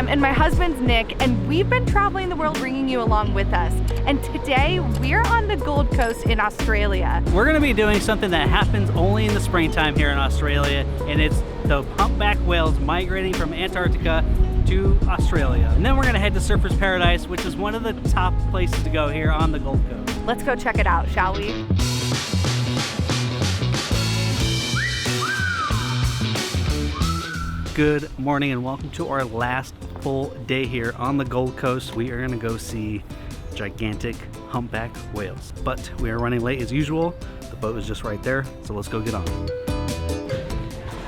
and my husband's Nick, and we've been traveling the world bringing you along with us. And today we're on the Gold Coast in Australia. We're gonna be doing something that happens only in the springtime here in Australia, and it's the humpback whales migrating from Antarctica to Australia. And then we're gonna head to Surfer's Paradise, which is one of the top places to go here on the Gold Coast. Let's go check it out, shall we? Good morning and welcome to our last full day here on the Gold Coast. We are gonna go see gigantic humpback whales, but we are running late as usual. The boat is just right there, so let's go get on.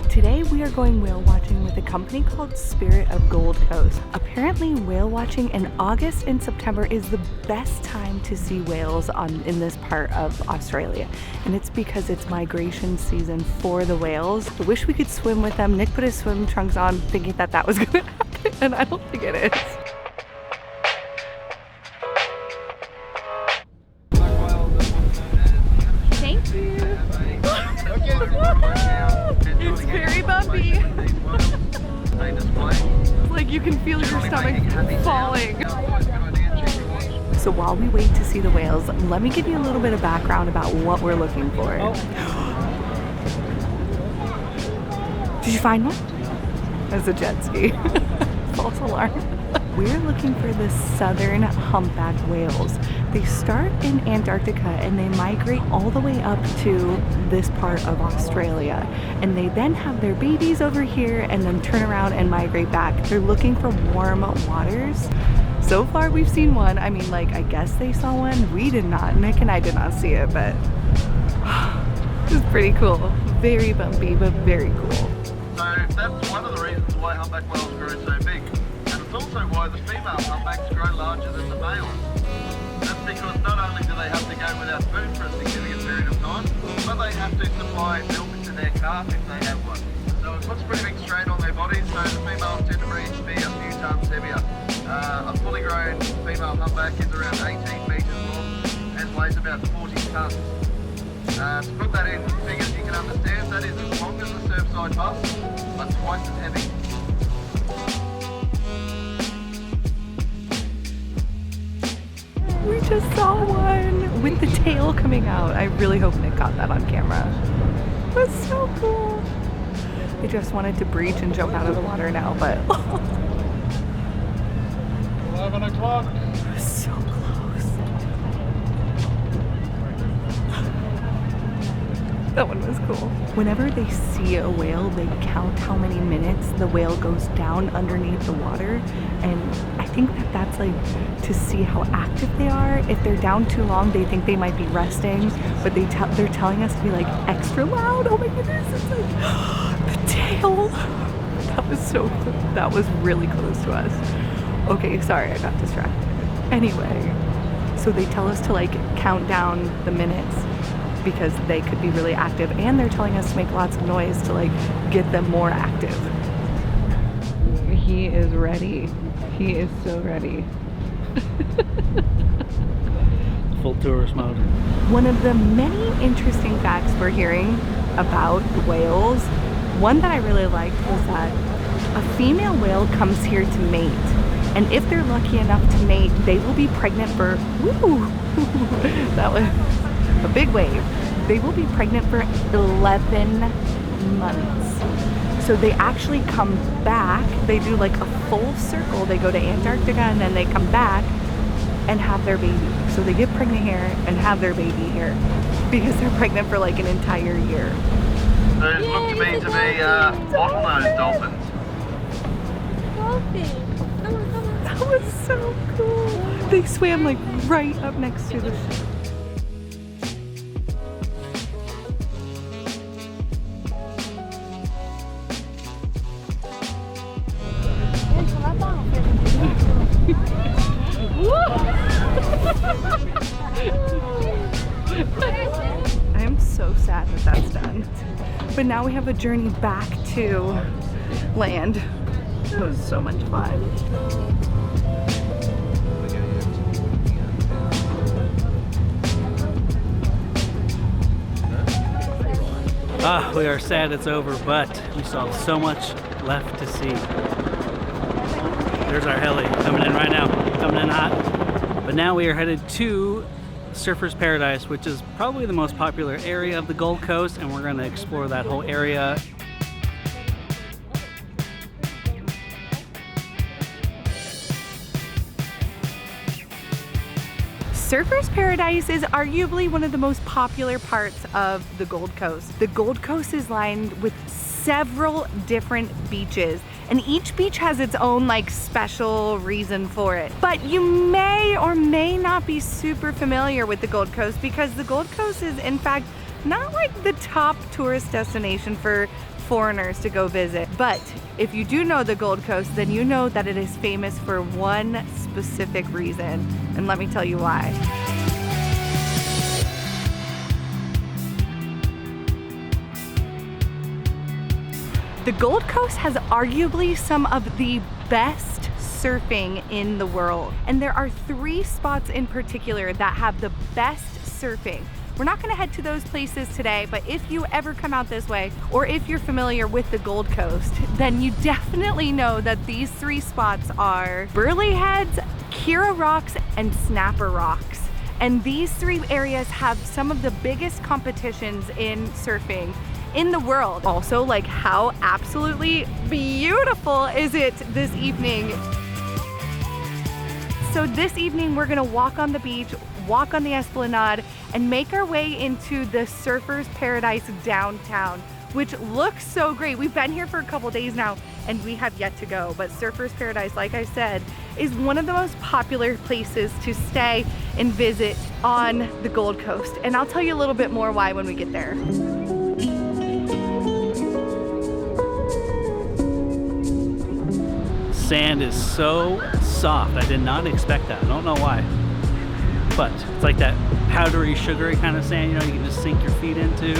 Today we are going whale watching with a company called Spirit of Gold Coast. Apparently whale watching in August and September is the best time to see whales in this part of Australia. And it's because it's migration season for the whales. I wish we could swim with them. Nick put his swim trunks on thinking that was gonna happen, and I don't think it is. Thank you. It's very bumpy. It's like you can feel your stomach falling. So while we wait to see the whales, let me give you a little bit of background about what we're looking for. Did you find one? That's a jet ski. False alarm. We're looking for the southern humpback whales. They start in Antarctica and they migrate all the way up to this part of Australia. And they then have their babies over here and then turn around and migrate back. They're looking for warm waters. So far we've seen one. I mean, like, I guess they saw one. We did not. Nick and I did not see it, but it's pretty cool. Very bumpy, but very cool. So that's one of the reasons why humpback whales grow so big. And it's also why the female humpbacks grow larger than the males. That's because not only do they have to go without food for a significant period of time, but they have to supply milk to their calf if they have one. So it puts pretty big strain on their bodies, so the females tend to be a few tons heavier. A fully grown female humpback is around 18 metres long and weighs about 40 tons. To put that in figures you can understand, that is as long as the Surfside bus, but twice as heavy. We just saw one with the tail coming out. I really hope Nick got that on camera. That's so cool. I just wanted to breach and jump out of the water now, but 11 o'clock. So close. That one was cool. Whenever they see a whale, they count how many minutes the whale goes down underneath the water. And I think that's like to see how active they are. If they're down too long, they think they might be resting, but they're telling us to be like extra loud. Oh my goodness, it's like the tail. That was really close to us. Okay, sorry, I got distracted. Anyway, so they tell us to like count down the minutes because they could be really active, and they're telling us to make lots of noise to like get them more active. He is ready. He is so ready. Full tourist mode. One of the many interesting facts we're hearing about whales, one that I really liked was that a female whale comes here to mate. And if they're lucky enough to mate, they will be pregnant for, woo, that was a big wave. They will be pregnant for 11 months. So they actually come back, they do like a full circle. They go to Antarctica and then they come back and have their baby. So they get pregnant here and have their baby here because they're pregnant for like an entire year. Those look to me bottlenose dolphins. That was so cool. They swam like right up next to the ship. I'm so sad that that's done. But now we have a journey back to land. It was so much fun. We are sad it's over, but we still have so much left to see. There's our heli coming in right now, coming in hot. But now we are headed to Surfers Paradise, which is probably the most popular area of the Gold Coast, and we're gonna explore that whole area. Surfers Paradise is arguably one of the most popular parts of the Gold Coast. The Gold Coast is lined with several different beaches, and each beach has its own like special reason for it. But you may or may not be super familiar with the Gold Coast, because the Gold Coast is in fact not like the top tourist destination for foreigners to go visit. But if you do know the Gold Coast, then you know that it is famous for one specific reason, and let me tell you why. The Gold Coast has arguably some of the best surfing in the world, and there are 3 spots in particular that have the best surfing. We're not gonna head to those places today, but if you ever come out this way, or if you're familiar with the Gold Coast, then you definitely know that these 3 spots are Burley Heads, Kira Rocks, and Snapper Rocks. And these 3 areas have some of the biggest competitions in surfing in the world. Also, like, how absolutely beautiful is it this evening? So this evening we're gonna walk on the beach, walk on the Esplanade, and make our way into the Surfers Paradise downtown, which looks so great. We've been here for a couple days now and we have yet to go, but Surfers Paradise, like I said, is one of the most popular places to stay and visit on the Gold Coast. And I'll tell you a little bit more why when we get there. Sand is so soft. I did not expect that. I don't know why. But it's like that powdery, sugary kind of sand, you know, you can just sink your feet into.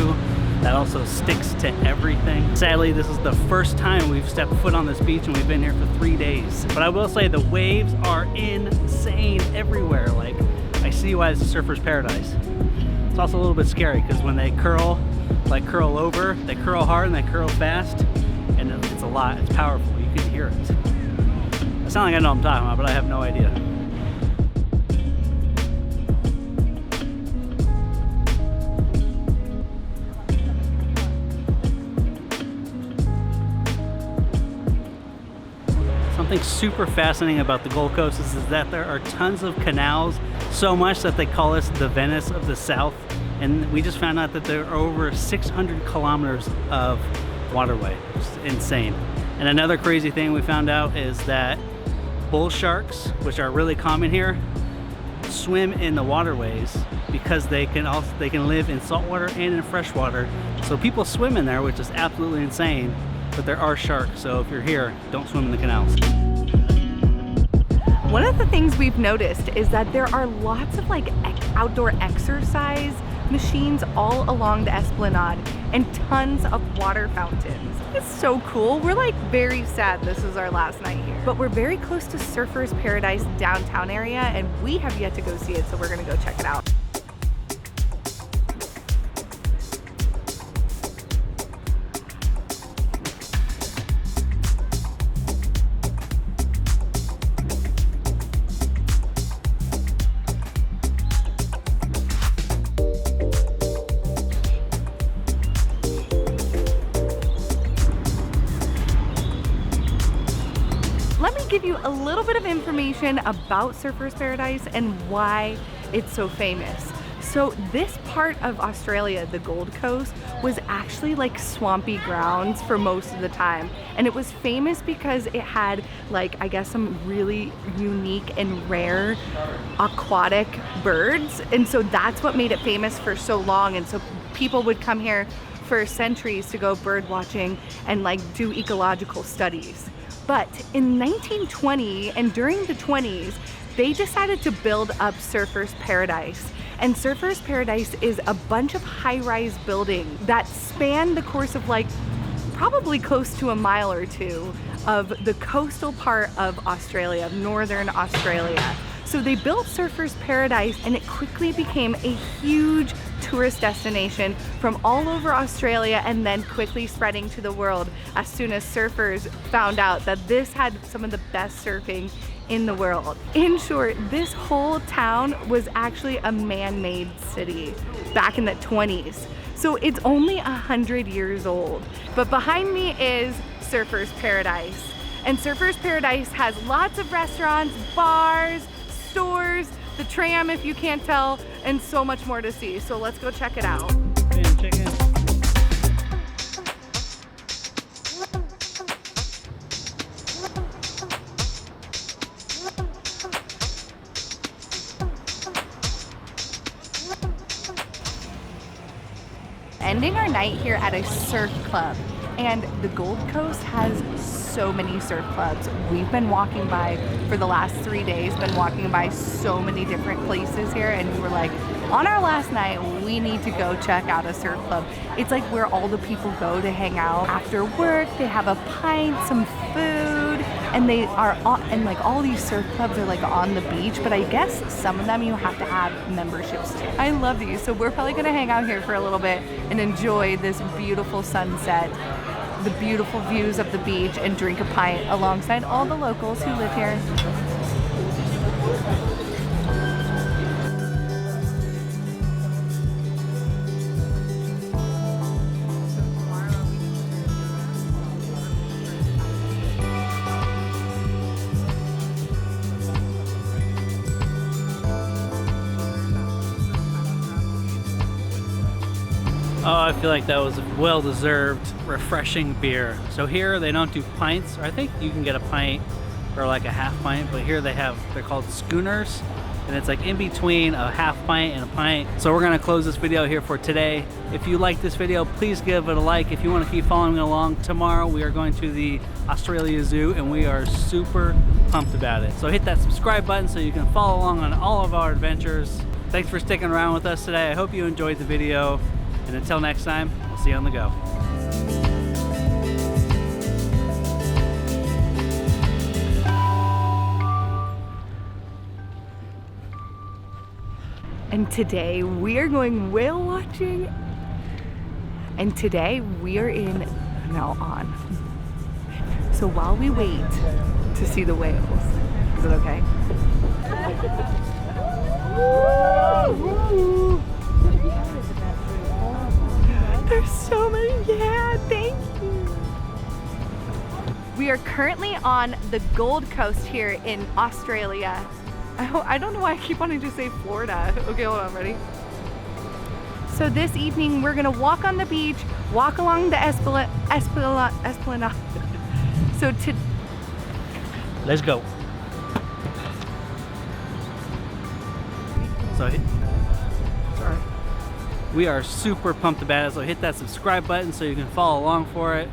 That also sticks to everything. Sadly, this is the first time we've stepped foot on this beach, and we've been here for 3 days. But I will say the waves are insane everywhere. Like, I see why it's a surfer's paradise. It's also a little bit scary because when they curl, like curl over, they curl hard and they curl fast, and it's a lot, it's powerful, you can hear it. I sound like I know what I'm talking about, but I have no idea. Something super fascinating about the Gold Coast is that there are tons of canals, so much that they call us the Venice of the South. And we just found out that there are over 600 kilometers of waterway, which is insane. And another crazy thing we found out is that bull sharks, which are really common here, swim in the waterways because they can live in saltwater and in freshwater. So people swim in there, which is absolutely insane. But there are sharks, so if you're here, don't swim in the canals. One of the things we've noticed is that there are lots of like outdoor exercise machines all along the Esplanade and tons of water fountains. It's so cool. We're like very sad this is our last night here. But we're very close to Surfers Paradise downtown area, and we have yet to go see it, so we're gonna go check it out. Let me give you a little bit of information about Surfers Paradise and why it's so famous. So this part of Australia, the Gold Coast, was actually like swampy grounds for most of the time. And it was famous because it had like, I guess, some really unique and rare aquatic birds. And so that's what made it famous for so long. And so people would come here for centuries to go bird watching and like do ecological studies. But in 1920 and during the 20s, they decided to build up Surfers Paradise. And Surfers Paradise is a bunch of high-rise buildings that span the course of like probably close to a mile or two of the coastal part of Australia, northern Australia. So they built Surfers Paradise and it quickly became a huge tourist destination from all over Australia and then quickly spreading to the world as soon as surfers found out that this had some of the best surfing in the world. In short, this whole town was actually a man-made city back in the 20s. So it's only 100 years old. But behind me is Surfers Paradise. And Surfers Paradise has lots of restaurants, bars, stores, the tram if you can't tell, and so much more to see. So let's go check it out. Chicken. Ending our night here at a surf club, and the Gold Coast has so many surf clubs. We've been walking by for the last 3 days, been walking by so many different places here, and we were like, on our last night, we need to go check out a surf club. It's like where all the people go to hang out after work. They have a pint, some food, and they are on, and like all these surf clubs are like on the beach, but I guess some of them you have to have memberships to. I love these, so we're probably gonna hang out here for a little bit and enjoy this beautiful sunset, the beautiful views of the beach, and drink a pint alongside all the locals who live here. Oh, I feel like that was a well-deserved, refreshing beer. So here they don't do pints, or I think you can get a pint or like a half pint, but here they're called schooners, and it's like in between a half pint and a pint. So we're gonna close this video here for today. If you like this video, please give it a like. If you want to keep following along, tomorrow we are going to the Australia Zoo, and we are super pumped about it. So hit that subscribe button so you can follow along on all of our adventures. Thanks for sticking around with us today. I hope you enjoyed the video. And until next time, we'll see you on the go. And today we are going whale watching. And today we are in, now on. So while we wait to see the whales, is it okay? There's so many, yeah, thank you. We are currently on the Gold Coast here in Australia. I don't know why I keep wanting to say Florida. Okay, hold on, ready? So this evening we're gonna walk on the beach, walk along the Esplanade. So Let's go. So sorry. We are super pumped about it, so hit that subscribe button so you can follow along for it.